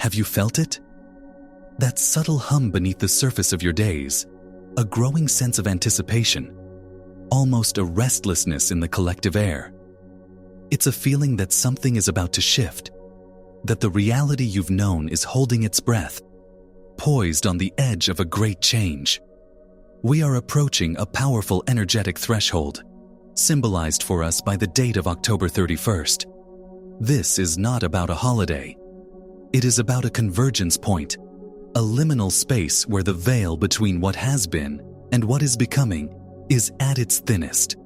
Have you felt it? That subtle hum beneath the surface of your days, a growing sense of anticipation, almost a restlessness in the collective air. It's a feeling that something is about to shift, that the reality you've known is holding its breath, poised on the edge of a great change. We are approaching a powerful energetic threshold, symbolized for us by the date of October 31st. This is not about a holiday. It is about a convergence point, a liminal space where the veil between what has been and what is becoming is at its thinnest.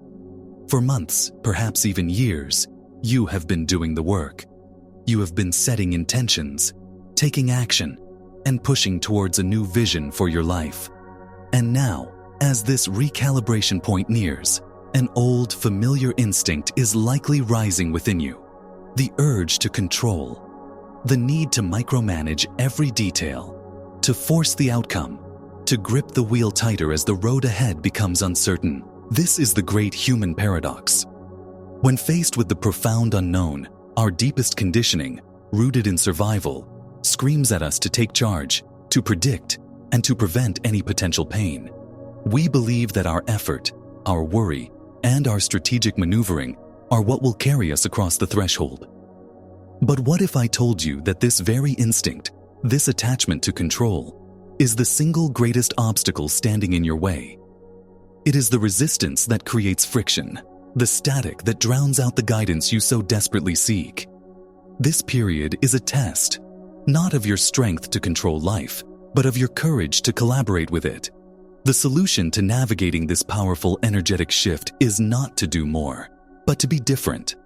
For months, perhaps even years, you have been doing the work. You have been setting intentions, taking action, and pushing towards a new vision for your life. And now, as this recalibration point nears, an old, familiar instinct is likely rising within you. The urge to control, the need to micromanage every detail, to force the outcome, to grip the wheel tighter as the road ahead becomes uncertain. This is the great human paradox. When faced with the profound unknown, our deepest conditioning, rooted in survival, screams at us to take charge, to predict, and to prevent any potential pain. We believe that our effort, our worry, and our strategic maneuvering are what will carry us across the threshold. But what if I told you that this very instinct, this attachment to control, is the single greatest obstacle standing in your way? It is the resistance that creates friction, the static that drowns out the guidance you so desperately seek. This period is a test, not of your strength to control life, but of your courage to collaborate with it. The solution to navigating this powerful energetic shift is not to do more, but to be different.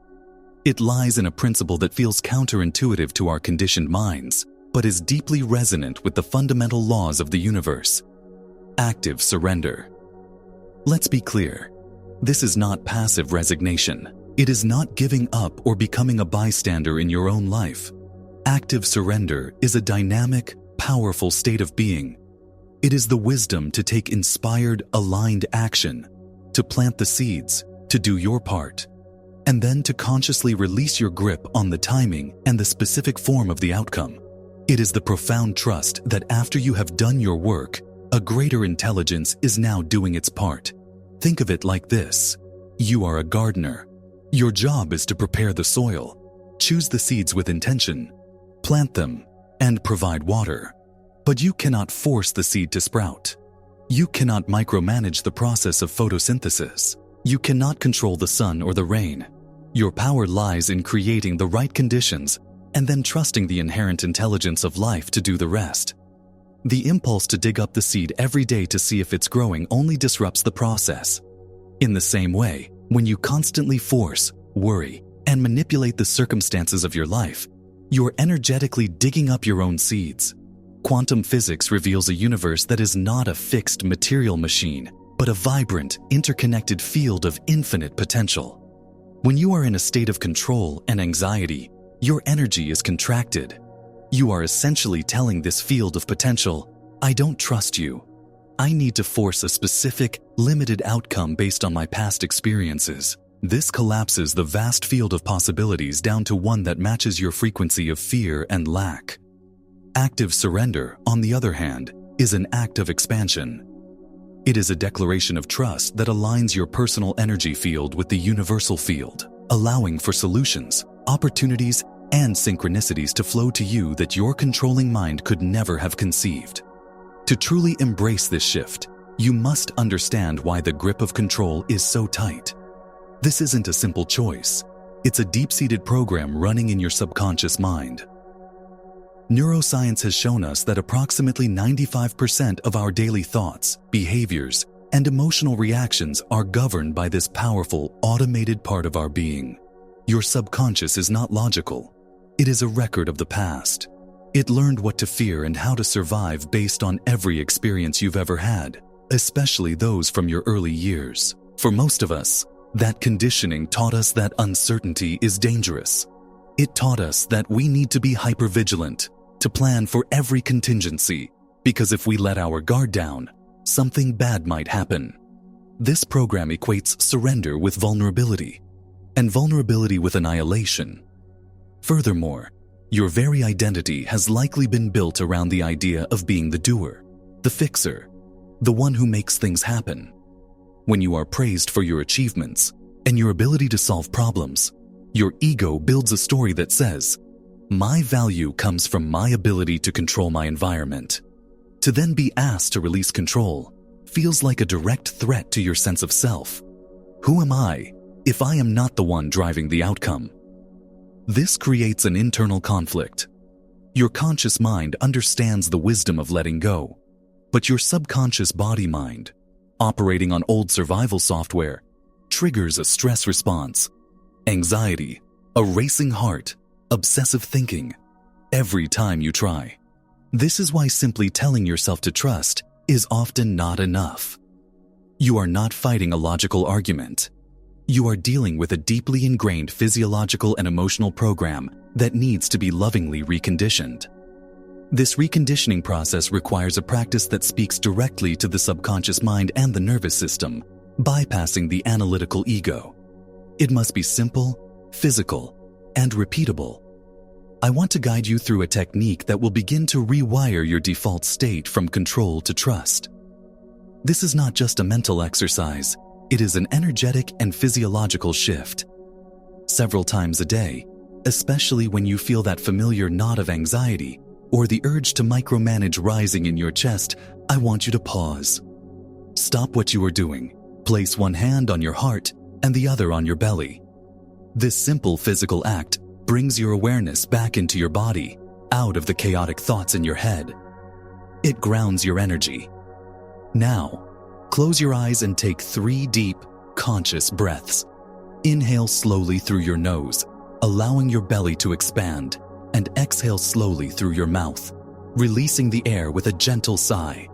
It lies in a principle that feels counterintuitive to our conditioned minds, but is deeply resonant with the fundamental laws of the universe. Active surrender. Let's be clear. This is not passive resignation. It is not giving up or becoming a bystander in your own life. Active surrender is a dynamic, powerful state of being. It is the wisdom to take inspired, aligned action, to plant the seeds, to do your part, and then to consciously release your grip on the timing and the specific form of the outcome. It is the profound trust that after you have done your work, a greater intelligence is now doing its part. Think of it like this. You are a gardener. Your job is to prepare the soil, choose the seeds with intention, plant them, and provide water. But you cannot force the seed to sprout. You cannot micromanage the process of photosynthesis. You cannot control the sun or the rain. Your power lies in creating the right conditions and then trusting the inherent intelligence of life to do the rest. The impulse to dig up the seed every day to see if it's growing only disrupts the process. In the same way, when you constantly force, worry, and manipulate the circumstances of your life, you're energetically digging up your own seeds. Quantum physics reveals a universe that is not a fixed material machine, but a vibrant, interconnected field of infinite potential. When you are in a state of control and anxiety, your energy is contracted. You are essentially telling this field of potential, I don't trust you. I need to force a specific, limited outcome based on my past experiences. This collapses the vast field of possibilities down to one that matches your frequency of fear and lack. Active surrender, on the other hand, is an act of expansion. It is a declaration of trust that aligns your personal energy field with the universal field, allowing for solutions, opportunities, and synchronicities to flow to you that your controlling mind could never have conceived. To truly embrace this shift, you must understand why the grip of control is so tight. This isn't a simple choice. It's a deep-seated program running in your subconscious mind. Neuroscience has shown us that approximately 95% of our daily thoughts, behaviors, and emotional reactions are governed by this powerful, automated part of our being. Your subconscious is not logical. It is a record of the past. It learned what to fear and how to survive based on every experience you've ever had, especially those from your early years. For most of us, that conditioning taught us that uncertainty is dangerous. It taught us that we need to be hypervigilant, to plan for every contingency, because if we let our guard down, something bad might happen. This program equates surrender with vulnerability, and vulnerability with annihilation. Furthermore, Your very identity has likely been built around the idea of being the doer, the fixer, the one who makes things happen. When you are praised for your achievements and your ability to solve problems, your ego builds a story that says, "My value comes from my ability to control my environment." To then be asked to release control feels like a direct threat to your sense of self. Who am I if I am not the one driving the outcome? This creates an internal conflict. Your conscious mind understands the wisdom of letting go, but your subconscious body mind, operating on old survival software, triggers a stress response, anxiety, a racing heart, obsessive thinking, every time you try. This is why simply telling yourself to trust is often not enough. You are not fighting a logical argument. You are dealing with a deeply ingrained physiological and emotional program that needs to be lovingly reconditioned. This reconditioning process requires a practice that speaks directly to the subconscious mind and the nervous system, bypassing the analytical ego. It must be simple, physical, and repeatable. I want to guide you through a technique that will begin to rewire your default state from control to trust. This is not just a mental exercise. It is an energetic and physiological shift. Several times a day, especially when you feel that familiar knot of anxiety or the urge to micromanage rising in your chest, I want you to pause. Stop what you are doing. Place one hand on your heart and the other on your belly. This simple physical act brings your awareness back into your body, out of the chaotic thoughts in your head. It grounds your energy. Now, close your eyes and take 3 deep, conscious breaths. Inhale slowly through your nose, allowing your belly to expand, and exhale slowly through your mouth, releasing the air with a gentle sigh.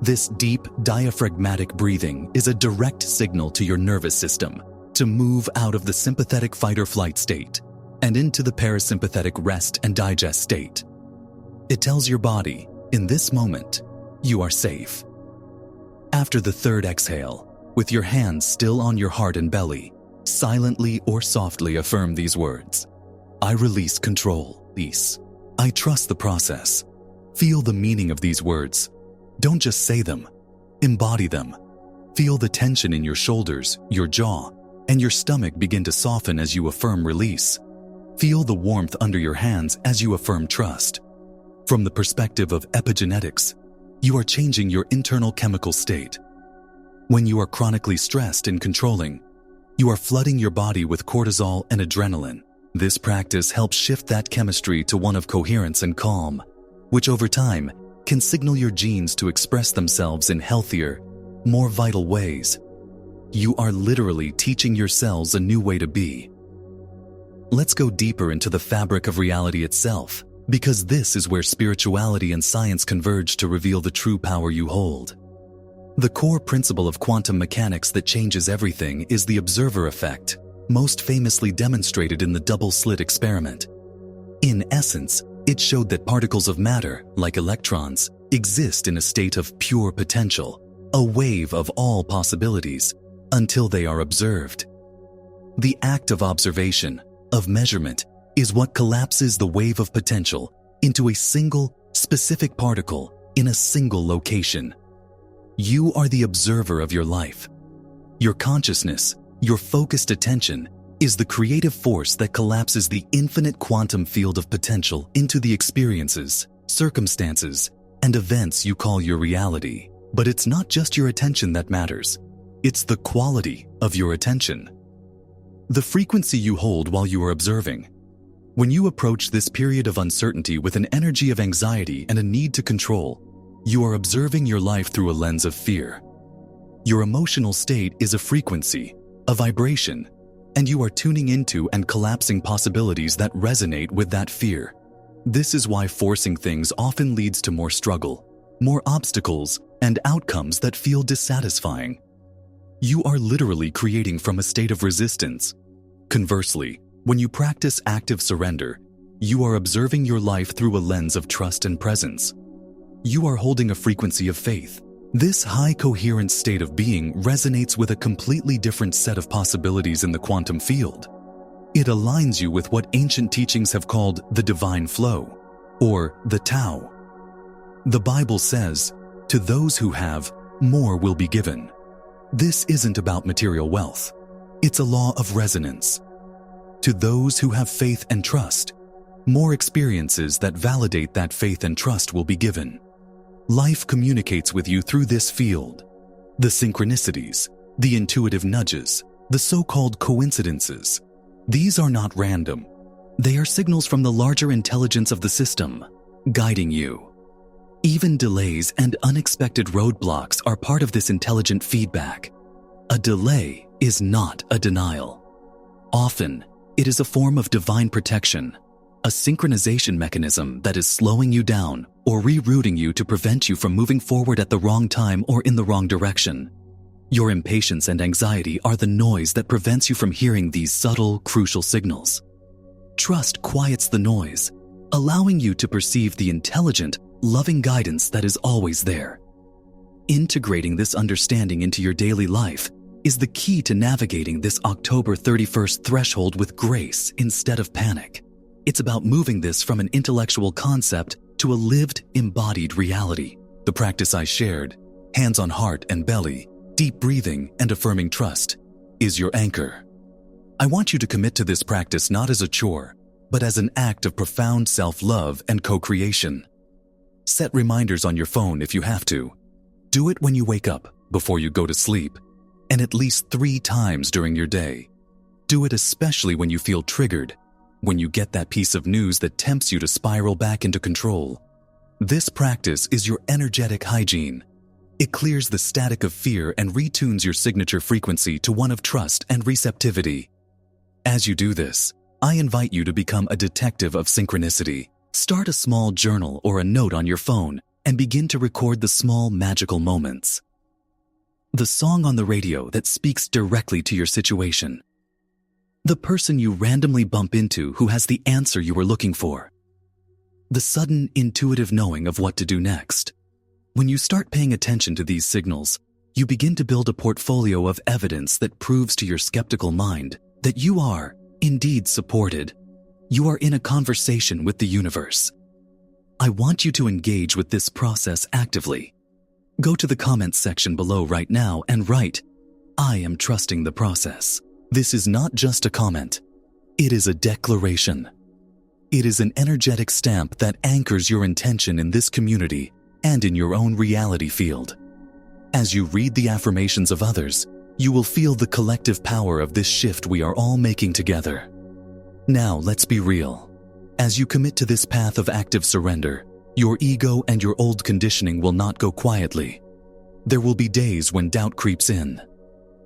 This deep, diaphragmatic breathing is a direct signal to your nervous system to move out of the sympathetic fight-or-flight state and into the parasympathetic rest and digest state. It tells your body, in this moment, you are safe. After the 3rd exhale, with your hands still on your heart and belly, silently or softly affirm these words. I release control, peace. I trust the process. Feel the meaning of these words. Don't just say them. Embody them. Feel the tension in your shoulders, your jaw, and your stomach begin to soften as you affirm release. Feel the warmth under your hands as you affirm trust. From the perspective of epigenetics, you are changing your internal chemical state. When you are chronically stressed and controlling, you are flooding your body with cortisol and adrenaline. This practice helps shift that chemistry to one of coherence and calm, which over time can signal your genes to express themselves in healthier, more vital ways. You are literally teaching your cells a new way to be. Let's go deeper into the fabric of reality itself, because this is where spirituality and science converge to reveal the true power you hold. The core principle of quantum mechanics that changes everything is the observer effect, most famously demonstrated in the double-slit experiment. In essence, it showed that particles of matter, like electrons, exist in a state of pure potential, a wave of all possibilities, until they are observed. The act of observation, of measurement, is what collapses the wave of potential into a single, specific particle in a single location. You are the observer of your life. Your consciousness, your focused attention, is the creative force that collapses the infinite quantum field of potential into the experiences, circumstances, and events you call your reality. But it's not just your attention that matters. It's the quality of your attention. The frequency you hold while you are observing. When you approach this period of uncertainty with an energy of anxiety and a need to control, you are observing your life through a lens of fear. Your emotional state is a frequency, a vibration, and you are tuning into and collapsing possibilities that resonate with that fear. This is why forcing things often leads to more struggle, more obstacles, and outcomes that feel dissatisfying. You are literally creating from a state of resistance. Conversely, when you practice active surrender, you are observing your life through a lens of trust and presence. You are holding a frequency of faith. This high coherent state of being resonates with a completely different set of possibilities in the quantum field. It aligns you with what ancient teachings have called the divine flow, or the Tao. The Bible says, "To those who have, more will be given." This isn't about material wealth. It's a law of resonance. To those who have faith and trust, more experiences that validate that faith and trust will be given. Life communicates with you through this field. The synchronicities, the intuitive nudges, the so-called coincidences. These are not random. They are signals from the larger intelligence of the system, guiding you. Even delays and unexpected roadblocks are part of this intelligent feedback. A delay is not a denial. Often, it is a form of divine protection, a synchronization mechanism that is slowing you down or rerouting you to prevent you from moving forward at the wrong time or in the wrong direction. Your impatience and anxiety are the noise that prevents you from hearing these subtle, crucial signals. Trust quiets the noise, allowing you to perceive the intelligent, loving guidance that is always there. Integrating this understanding into your daily life is the key to navigating this October 31st threshold with grace instead of panic. It's about moving this from an intellectual concept to a lived, embodied reality. The practice I shared, hands on heart and belly, deep breathing and affirming trust, is your anchor. I want you to commit to this practice not as a chore, but as an act of profound self-love and co-creation. Set reminders on your phone if you have to. Do it when you wake up, before you go to sleep, and at least 3 times during your day. Do it especially when you feel triggered, when you get that piece of news that tempts you to spiral back into control. This practice is your energetic hygiene. It clears the static of fear and retunes your signature frequency to one of trust and receptivity. As you do this, I invite you to become a detective of synchronicity. Start a small journal or a note on your phone and begin to record the small magical moments. The song on the radio that speaks directly to your situation. The person you randomly bump into who has the answer you were looking for. The sudden intuitive knowing of what to do next. When you start paying attention to these signals, you begin to build a portfolio of evidence that proves to your skeptical mind that you are indeed supported. You are in a conversation with the universe. I want you to engage with this process actively. Go to the comments section below right now and write, "I am trusting the process." This is not just a comment. It is a declaration. It is an energetic stamp that anchors your intention in this community and in your own reality field. As you read the affirmations of others, you will feel the collective power of this shift we are all making together. Now, let's be real. As you commit to this path of active surrender, your ego and your old conditioning will not go quietly. There will be days when doubt creeps in.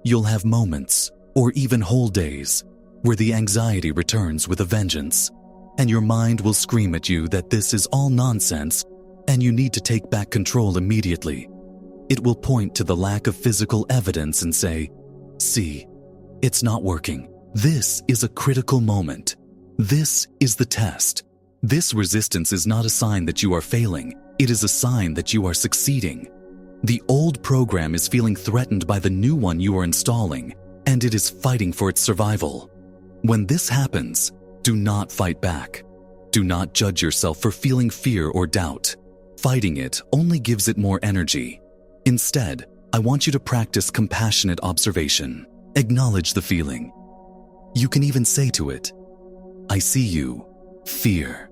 You'll have moments, or even whole days, where the anxiety returns with a vengeance, and your mind will scream at you that this is all nonsense and you need to take back control immediately. It will point to the lack of physical evidence and say, "See, it's not working." This is a critical moment. This is the test. This resistance is not a sign that you are failing. It is a sign that you are succeeding. The old program is feeling threatened by the new one you are installing, and it is fighting for its survival. When this happens, do not fight back. Do not judge yourself for feeling fear or doubt. Fighting it only gives it more energy. Instead, I want you to practice compassionate observation. Acknowledge the feeling. You can even say to it, "I see you, fear.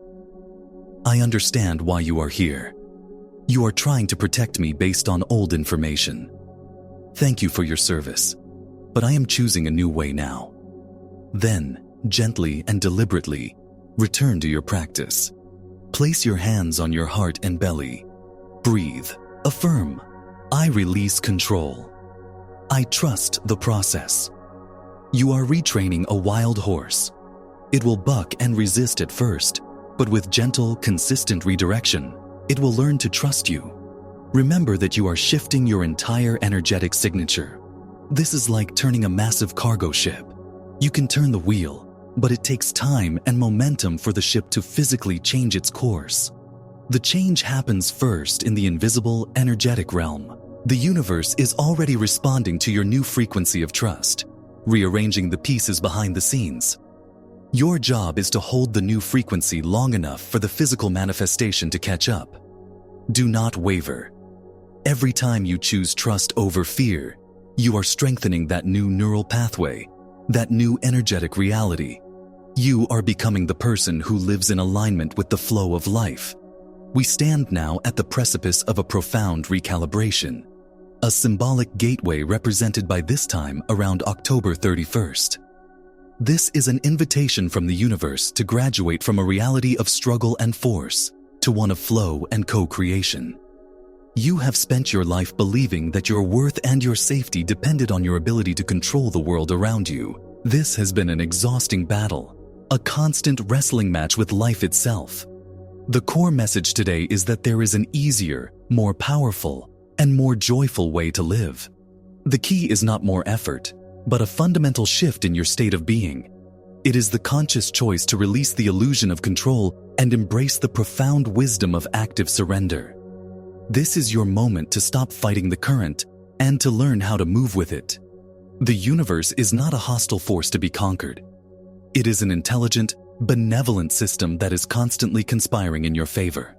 I understand why you are here. You are trying to protect me based on old information. Thank you for your service, but I am choosing a new way now." Then, gently and deliberately, return to your practice. Place your hands on your heart and belly. Breathe. Affirm, "I release control. I trust the process." You are retraining a wild horse. It will buck and resist at first, but with gentle, consistent redirection, it will learn to trust you. Remember that you are shifting your entire energetic signature. This is like turning a massive cargo ship. You can turn the wheel, but it takes time and momentum for the ship to physically change its course. The change happens first in the invisible, energetic realm. The universe is already responding to your new frequency of trust, rearranging the pieces behind the scenes. Your job is to hold the new frequency long enough for the physical manifestation to catch up. Do not waver. Every time you choose trust over fear, you are strengthening that new neural pathway, that new energetic reality. You are becoming the person who lives in alignment with the flow of life. We stand now at the precipice of a profound recalibration, a symbolic gateway represented by this time around October 31st. This is an invitation from the universe to graduate from a reality of struggle and force to one of flow and co-creation. You have spent your life believing that your worth and your safety depended on your ability to control the world around you. This has been an exhausting battle, a constant wrestling match with life itself. The core message today is that there is an easier, more powerful, and more joyful way to live. The key is not more effort, but a fundamental shift in your state of being. It is the conscious choice to release the illusion of control and embrace the profound wisdom of active surrender. This is your moment to stop fighting the current and to learn how to move with it. The universe is not a hostile force to be conquered. It is an intelligent, benevolent system that is constantly conspiring in your favor.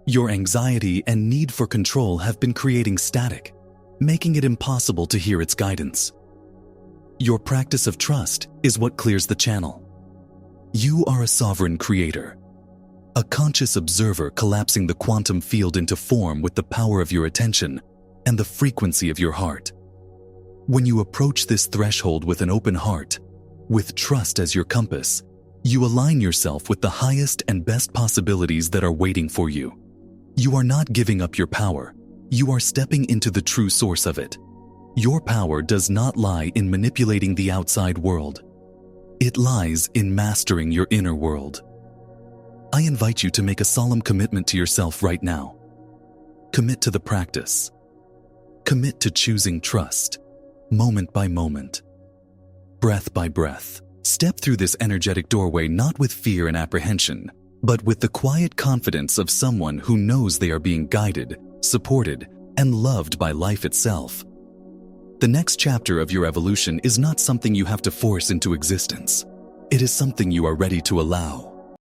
Your anxiety and need for control have been creating static, making it impossible to hear its guidance. Your practice of trust is what clears the channel. You are a sovereign creator, a conscious observer collapsing the quantum field into form with the power of your attention and the frequency of your heart. When you approach this threshold with an open heart, with trust as your compass, you align yourself with the highest and best possibilities that are waiting for you. You are not giving up your power. You are stepping into the true source of it. Your power does not lie in manipulating the outside world. It lies in mastering your inner world. I invite you to make a solemn commitment to yourself right now. Commit to the practice. Commit to choosing trust, moment by moment, breath by breath. Step through this energetic doorway not with fear and apprehension, but with the quiet confidence of someone who knows they are being guided, supported, and loved by life itself. The next chapter of your evolution is not something you have to force into existence. It is something you are ready to allow.